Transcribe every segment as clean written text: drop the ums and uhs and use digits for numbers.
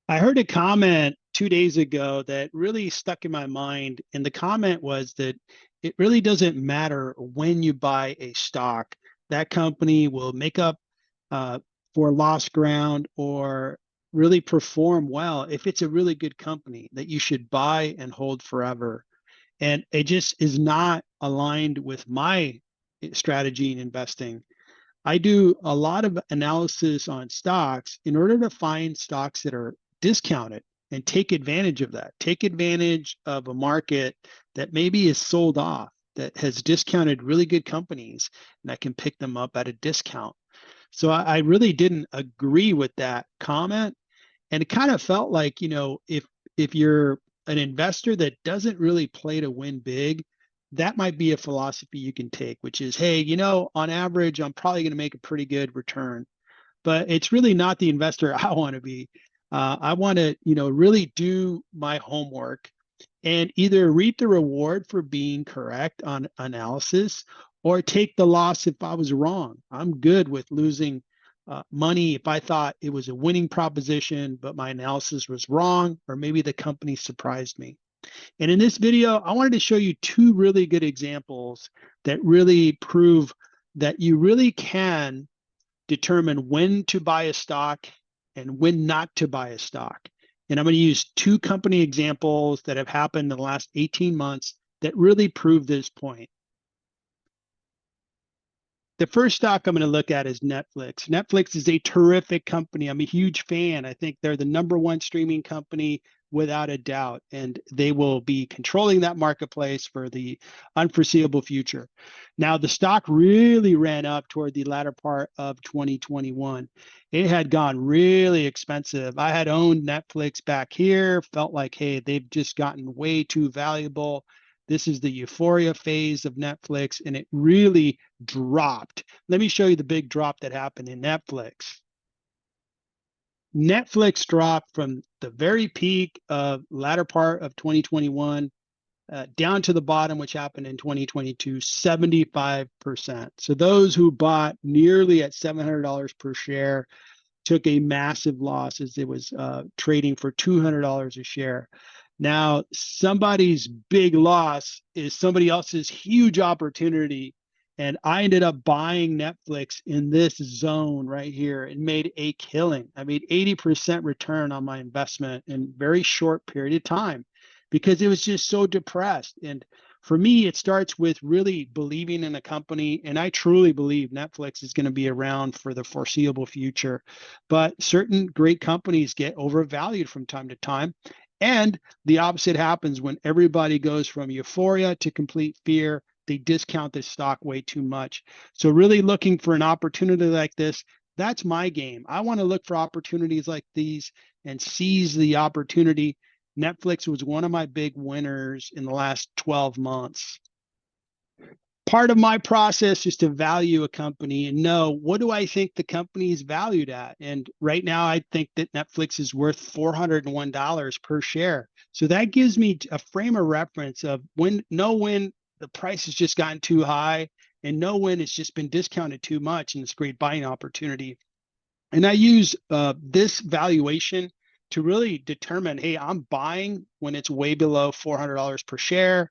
I heard a comment 2 days ago that really stuck in my mind. And the comment was that it really doesn't matter when you buy a stock, that company will make up uh, for lost ground or really perform well if it's a really good company that you should buy and hold forever. And it just is not aligned with my strategy in investing. I do a lot of analysis on stocks in order to find stocks that are discounted and take advantage of that. Take advantage of a market that maybe is sold off, that has discounted really good companies, and I can pick them up at a discount. So I really didn't agree with that comment. And it kind of felt like, if you're an investor that doesn't really play to win big, that might be a philosophy you can take, which is, hey, on average, I'm probably going to make a pretty good return. But it's really not the investor I want to be. I want to, really do my homework and either reap the reward for being correct on analysis or take the loss if I was wrong. I'm good with losing money if I thought it was a winning proposition, but my analysis was wrong, or maybe the company surprised me. And in this video, I wanted to show you two really good examples that really prove that you really can determine when to buy a stock and when not to buy a stock. And I'm going to use two company examples that have happened in the last 18 months that really prove this point. The first stock I'm going to look at is Netflix. Netflix is a terrific company. I'm a huge fan. I think they're the number one streaming company without a doubt, and they will be controlling that marketplace for the unforeseeable future. Now, the stock really ran up toward the latter part of 2021. It had gone really expensive. I had owned Netflix back here, felt like, hey, they've just gotten way too valuable. This is the euphoria phase of Netflix, and it really dropped. Let me show you the big drop that happened in Netflix. Netflix dropped from the very peak of latter part of 2021 down to the bottom, which happened in 2022, 75%. So those who bought nearly at $700 per share took a massive loss as it was trading for $200 a share. Now, somebody's big loss is somebody else's huge opportunity. And I ended up buying Netflix in this zone right here and made a killing. I made 80% return on my investment in a very short period of time because it was just so depressed. And for me, it starts with really believing in a company. And I truly believe Netflix is going to be around for the foreseeable future. But certain great companies get overvalued from time to time. And the opposite happens when everybody goes from euphoria to complete fear. They discount this stock way too much. So really looking for an opportunity like this, that's my game. I want to look for opportunities like these and seize the opportunity. Netflix was one of my big winners in the last 12 months. Part of my process is to value a company and know what do I think the company is valued at. And right now, I think that Netflix is worth $401 per share. So that gives me a frame of reference of when the price has just gotten too high and know when it's just been discounted too much and it's a great buying opportunity. And I use this valuation to really determine, hey, I'm buying when it's way below $400 per share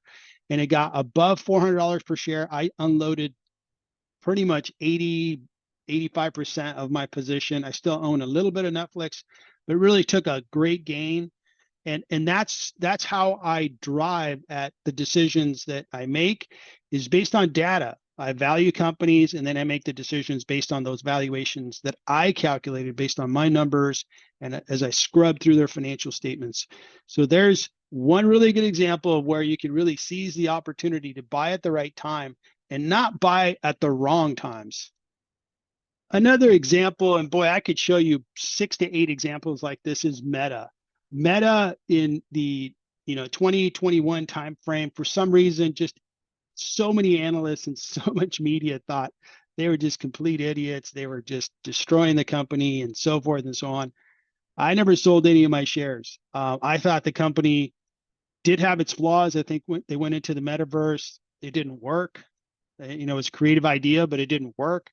and it got above $400 per share. I unloaded pretty much 85% of my position. I still own a little bit of Netflix, but really took a great gain. And that's how I drive at the decisions that I make is based on data. I value companies and then I make the decisions based on those valuations that I calculated based on my numbers and as I scrub through their financial statements. So there's one really good example of where you can really seize the opportunity to buy at the right time and not buy at the wrong times. Another example, and boy, I could show you 6 to 8 examples like this, is Meta. Meta in the 2021 timeframe, for some reason, just so many analysts and so much media thought they were just complete idiots. They were just destroying the company and so forth and so on. I never sold any of my shares. I thought the company did have its flaws. I think when they went into the metaverse, it didn't work. It was a creative idea, but it didn't work.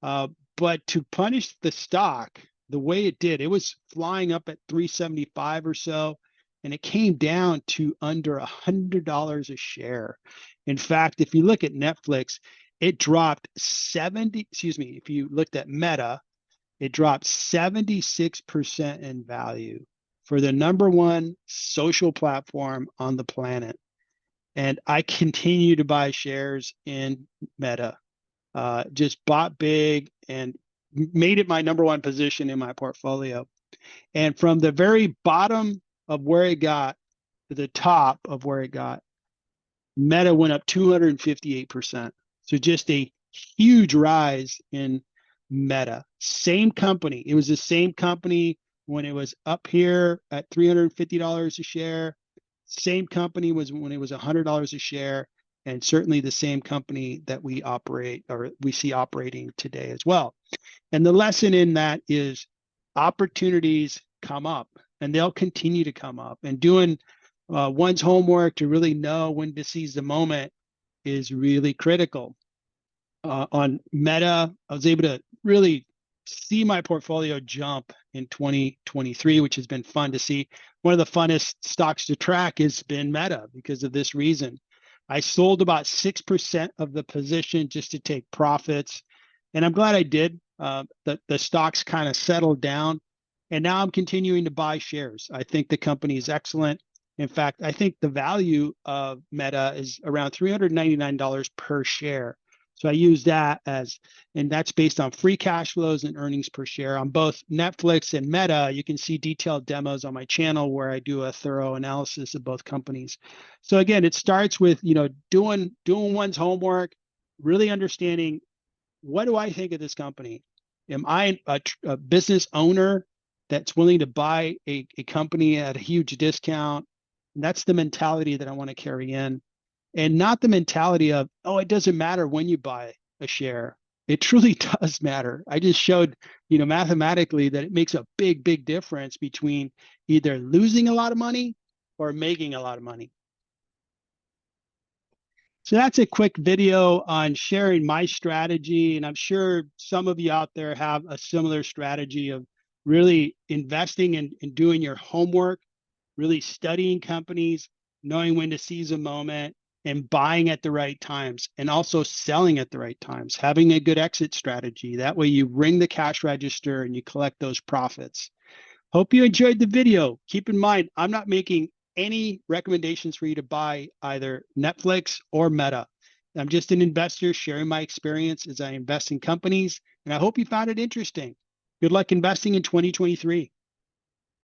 But to punish the stock, the way it did, it was flying up at 375 or so, and it came down to under $100 a share. In fact, if you look at Netflix, it dropped 70, excuse me, if you looked at Meta, it dropped 76% in value for the #1 social platform on the planet. And I continue to buy shares in Meta. Just bought big and made it my #1 position in my portfolio. And from the very bottom of where it got to the top of where it got, Meta went up 258%. So just a huge rise in Meta. Same company. It was the same company when it was up here at $350 a share. Same company was when it was $100 a share, and certainly the same company that we operate or we see operating today as well. And the lesson in that is opportunities come up and they'll continue to come up, and doing one's homework to really know when to seize the moment is really critical. On Meta, I was able to really see my portfolio jump in 2023, which has been fun to see. One of the funnest stocks to track has been Meta because of this reason. I sold about 6% of the position just to take profits, and I'm glad I did. The stocks kind of settled down, and now I'm continuing to buy shares. I think the company is excellent. In fact, I think the value of Meta is around $399 per share. So I use that as, and that's based on free cash flows and earnings per share. On both Netflix and Meta, you can see detailed demos on my channel where I do a thorough analysis of both companies. So again, it starts with, doing one's homework, really understanding, what do I think of this company? Am I a business owner that's willing to buy a company at a huge discount? And that's the mentality that I want to carry in. And not the mentality of, oh, it doesn't matter when you buy a share. It truly does matter. I just showed, mathematically that it makes a big, big difference between either losing a lot of money or making a lot of money. So that's a quick video on sharing my strategy. And I'm sure some of you out there have a similar strategy of really investing and doing your homework, really studying companies, knowing when to seize a moment, and buying at the right times, and also selling at the right times, having a good exit strategy. That way you ring the cash register and you collect those profits. Hope you enjoyed the video. Keep in mind, I'm not making any recommendations for you to buy either Netflix or Meta. I'm just an investor sharing my experience as I invest in companies, and I hope you found it interesting. Good luck investing in 2023.